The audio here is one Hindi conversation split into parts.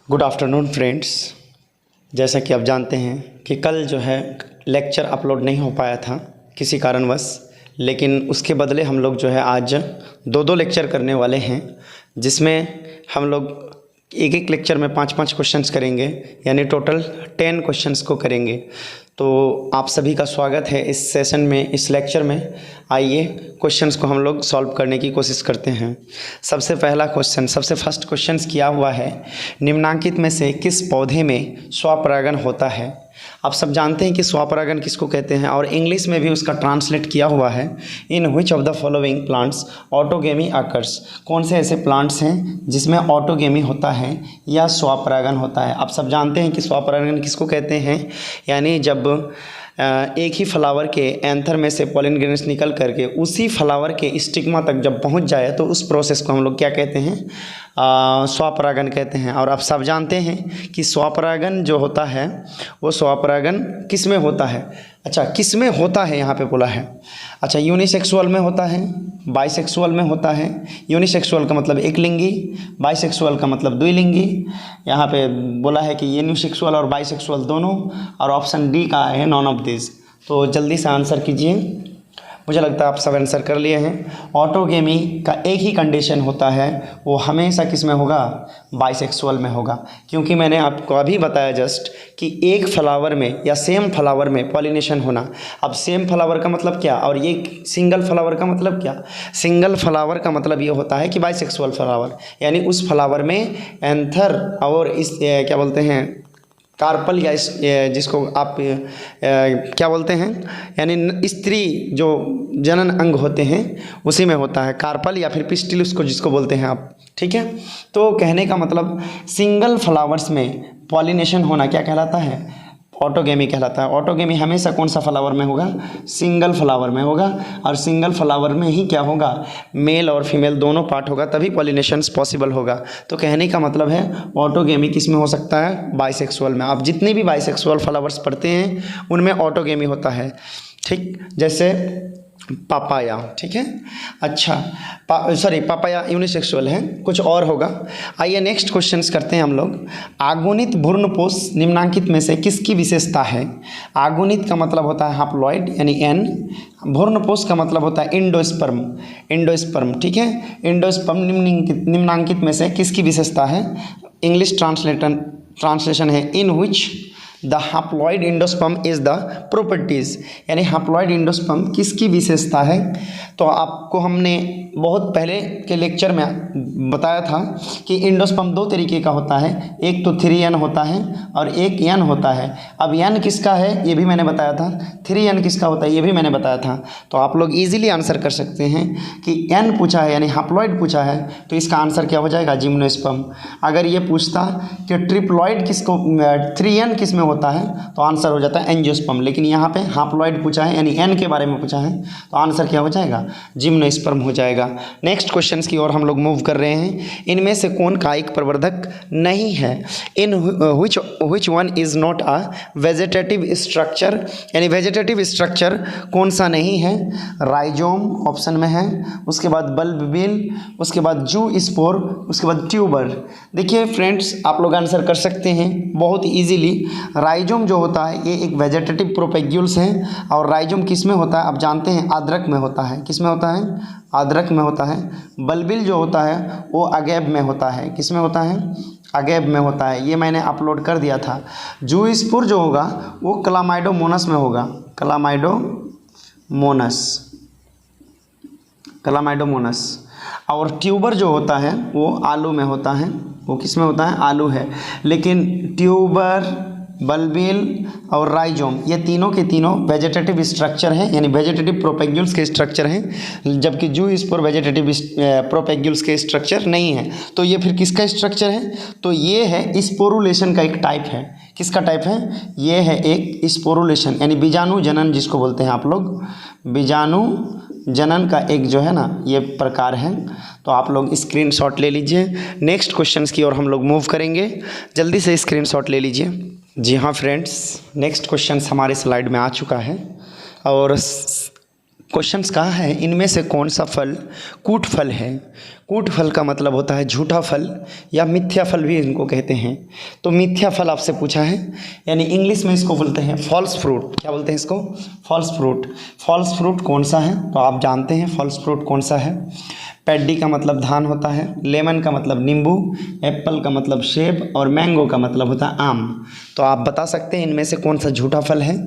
Good afternoon friends. जैसा कि आप जानते हैं कि कल जो है लेक्चर अपलोड नहीं हो पाया था किसी कारणवश, लेकिन उसके बदले हम लोग जो है आज दो लेक्चर करने वाले हैं, जिसमें हम लोग एक लेक्चर में 5 क्वेश्चंस करेंगे, यानी टोटल 10 क्वेश्चंस को करेंगे। तो आप सभी का स्वागत है इस सेशन में, इस लेक्चर में। आइए क्वेश्चंस को हम लोग सॉल्व करने की कोशिश करते हैं। सबसे पहला क्वेश्चन, सबसे फर्स्ट क्वेश्चंस किया हुआ है, निम्नांकित में से किस पौधे में स्वपरागण होता है। आप सब जानते हैं कि स्वपरागण किसको कहते हैं, और इंग्लिश में भी उसका ट्रांसलेट किया हुआ है, in which of the following plants autogamy occurs. कौन से ऐसे प्लांट्स हैं जिसमें ऑटोगेमी होता है या स्वपरागण होता है। आप सब जानते हैं कि स्वपरागण किसको कहते हैं, यानी जब एक ही फ्लावर के एंथर में से पॉलिन ग्रेन्स निकल करके उसी फ्लावर के स्टिग्मा तक जब पहुंच जाए तो उस प्रोसेस को हम लोग क्या कहते हैं, स्वपरागण कहते हैं। और आप सब जानते हैं कि स्वपरागण जो होता है वो स्वपरागण किस में होता है। अच्छा, किस में होता है यहाँ पे बोला है। अच्छा, यूनिसेक्सुअल में होता है, बाइसेक्सुअल में होता है। यूनिसेक्सुअल का मतलब एक लिंगी, बाइसेक्सुअल का मतलब द्विलिंगी। यहाँ पे बोला है कि यूनिसेक्सुअल और बाइसेक्सुअल दोनों, और ऑप्शन डी का है नॉन ऑफ दिस। तो जल्दी से आंसर कीजिए। मुझे लगता है आप सब आंसर कर लिए हैं। ऑटोगेमी का एक ही कंडीशन होता है, वो हमेशा किस में होगा, बाइसेक्सुअल में होगा। क्योंकि मैंने आपको अभी बताया जस्ट कि एक फ्लावर में या सेम फ्लावर में पॉलिनेशन होना। अब सेम फ्लावर का मतलब क्या, और ये सिंगल फ्लावर का मतलब क्या। सिंगल फ्लावर का मतलब ये होता है कि बाइसेक्सुअल फ्लावर, यानी उस फ्लावर में एंथर और इस क्या बोलते हैं, कार्पल, या इस जिसको आप क्या बोलते हैं, यानी स्त्री जो जनन अंग होते हैं उसी में होता है, कार्पल या फिर पिस्टिल उसको जिसको बोलते हैं आप। ठीक है, तो कहने का मतलब सिंगल फ्लावर्स में पॉलिनेशन होना क्या कहलाता है, ऑटोगेमी कहलाता है। ऑटोगेमी हमेशा कौन सा फ्लावर में होगा, सिंगल फ्लावर में होगा, और सिंगल फ्लावर में ही क्या होगा, मेल और फीमेल दोनों पार्ट होगा, तभी पॉलिनेशंस पॉसिबल होगा। तो कहने का मतलब है ऑटोगेमी किस में हो सकता है, बाइसेक्सुअल में। आप जितने भी बाइसेक्सुअल फ्लावर्स पढ़ते हैं उनमें ऑटोगेमी होता है। ठीक, जैसे पापाया। ठीक है, अच्छा पापाया यूनिसेक्सुअल है, कुछ और होगा। आइए नेक्स्ट क्वेश्चंस करते हैं हम लोग। आगुनित भ्रूणपोष निम्नांकित में से किसकी विशेषता है। आगुनित का मतलब होता है हाप्लॉइड यानी एन, भ्रूणपोष का मतलब होता है इंडोस्पर्म। ठीक है, इंडोस्पर्म निम्नांकित में से किसकी विशेषता है। इंग्लिश ट्रांसलेशन है, in which the haploid endosperm is the properties, यानी हैप्लॉइड इंडोस्पर्म किसकी विशेषता है। तो आपको हमने बहुत पहले के लेक्चर में बताया था कि इंडोस्पर्म दो तरीके का होता है, एक तो 3n होता है और एक n होता है। अब n किसका है ये भी मैंने बताया था, 3n किसका होता है ये भी मैंने बताया था। तो आप लोग इजीली आंसर कर सकते हैं कि n पूछा है यानी हैप्लॉइड पूछा है, तो इसका आंसर क्या हो जाएगा, जिम्नोस्पर्म। अगर ये पूछता कि ट्रिप्लॉइड किसको, 3n किस में होता है, तो आंसर हो जाता है एंजियोस्पर्म। लेकिन यहाँ पे हैप्लॉइड पूछा है यानी n के बारे में पूछा है, तो आंसर क्या हो जाएगा, जिम्नोस्पर्म हो जाएगा। नेक्स्ट क्वेश्चंस की ओर हम लोग मूव कर रहे हैं। इनमें से कौन कायिक प्रवर्धक नहीं है। In which one is not a vegetative structure, यानी वेजिटेटिव स्ट्रक्चर कौन सा नहीं है। राइजोम ऑप्शन में है, उसके बाद बल्बिल, उसके बाद जू स्पोर, उसके बाद ट्यूबर। देखिए फ्रेंड्स, आप लोग आंसर कर सकते हैं बहुत इजीली। राइजोम जो होता है ये एक वेजिटेटिव प्रोपेग्यूल्स है, और राइजोम किस में होता है आप जानते हैं, अदरक में होता है। किस में होता है, अदरक में होता है। बल्बिल जो होता है वो अगेब में होता है। किस में होता है, अगेब में होता है, ये मैंने अपलोड कर दिया था। जूस्पोर जो होगा वो क्लामाइडोमोनस में होगा, क्लामाइडोमोनस। और ट्यूबर जो होता है वो आलू में होता है। वो किस में होता है, आलू है। लेकिन ट्यूबर, बल्बिल और राइजोम ये तीनों के तीनों वेजिटेटिव स्ट्रक्चर हैं, यानी वेजिटेटिव प्रोपेग्यूल्स के स्ट्रक्चर हैं, जबकि जूस्पोर वेजिटेटिव प्रोपेग्यूल्स के स्ट्रक्चर नहीं है। तो ये फिर किसका स्ट्रक्चर है, तो ये है स्पोरुलेशन का एक टाइप है। किसका टाइप है, ये है एक स्पोरुलेशन, यानी बीजाणु जनन जिसको बोलते हैं आप लोग, बीजाणु जनन का एक जो है ना ये प्रकार है। तो आप लोग स्क्रीनशॉट ले लीजिए। नेक्स्ट क्वेश्चंस की ओर हम लोग मूव करेंगे, जल्दी से स्क्रीनशॉट ले लीजिए। जी हाँ फ्रेंड्स, नेक्स्ट क्वेश्चंस हमारे स्लाइड में आ चुका है, और क्वेश्चंस कहा है, इनमें से कौन सा फल कूट फल है। कूट फल का मतलब होता है झूठा फल या मिथ्या फल भी इनको कहते हैं। तो मिथ्या फल आपसे पूछा है, यानी इंग्लिश में इसको बोलते हैं फॉल्स फ्रूट। क्या बोलते हैं इसको? False fruit. फॉल्स फ्रूट कौन सा है? तो आप जानते हैं फॉल्स फ्रूट कौन सा है। पैडी का मतलब धान होता है, लेमन का मतलब नींबू, एप्पल का मतलब सेब और मैंगो का मतलब होता है आम। तो आप बता सकते हैं इनमें से कौन सा झूठा फल है?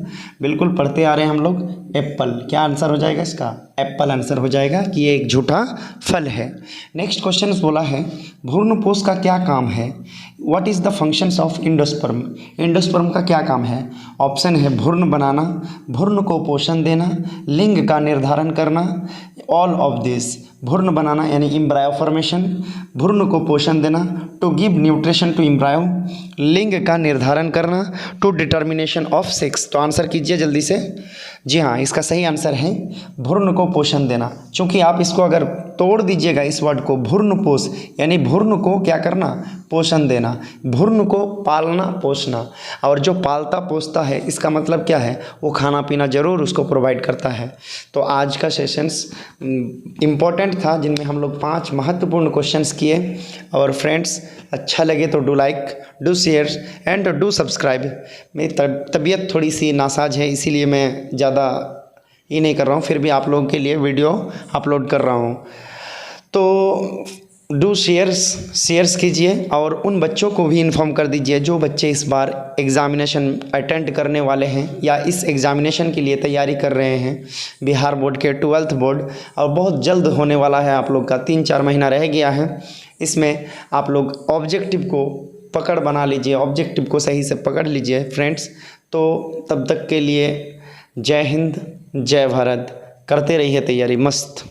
बिल्कुल पढ़ते आ रहे हैं हम लोग, एप्पल। क्या आंसर हो जाएगा इसका? एप्पल आंसर हो जाएगा कि ये एक झूठा फल है। नेक्स्ट क्वेश्चन बोला है भ्रूणपोष का क्या काम है? What is the functions of endosperm? Endosperm का क्या काम है? ऑप्शन है भ्रूण बनाना, भ्रूण को पोषण देना, लिंग का निर्धारण करना, ऑल ऑफ दिस। भ्रूण बनाना यानी एम्ब्रायो फॉर्मेशन, भ्रूण को पोषण देना to give nutrition to embryo, लिंग का निर्धारण करना टू डिटर्मिनेशन ऑफ सेक्स। तो आंसर कीजिए जल्दी से। जी हाँ, इसका सही आंसर है भ्रूण को पोषण देना। चूँकि आप इसको अगर तोड़ दीजिएगा इस वर्ड को, भ्रूणपोष यानी भ्रूण को क्या करना? पोषण देना, भ्रूण को पालना पोषना। और जो पालता पोसता है इसका मतलब क्या है? वो खाना पीना ज़रूर उसको प्रोवाइड करता है। तो आज का सेशंस इम्पॉर्टेंट था, जिनमें हम लोग 5 महत्वपूर्ण क्वेश्चंस किए। और फ्रेंड्स अच्छा लगे तो do like, do share and do subscribe. मेरी तबीयत थोड़ी सी नासाज है, इसीलिए मैं ज़्यादा ये नहीं कर रहा हूँ, फिर भी आप लोगों के लिए वीडियो अपलोड कर रहा हूँ। तो डू शेयर्स कीजिए और उन बच्चों को भी इन्फॉर्म कर दीजिए जो बच्चे इस बार एग्ज़ामिनेशन अटेंड करने वाले हैं या इस एग्ज़ामिनेशन के लिए तैयारी कर रहे हैं, बिहार बोर्ड के 12th बोर्ड। और बहुत जल्द होने वाला है आप लोग का, 3-4 महीना रह गया है। इसमें आप लोग ऑब्जेक्टिव को पकड़ बना लीजिए, ऑब्जेक्टिव को सही से पकड़ लीजिए फ्रेंड्स। तो तब तक के लिए जय हिंद, जय भारत। करते रहिए तैयारी मस्त।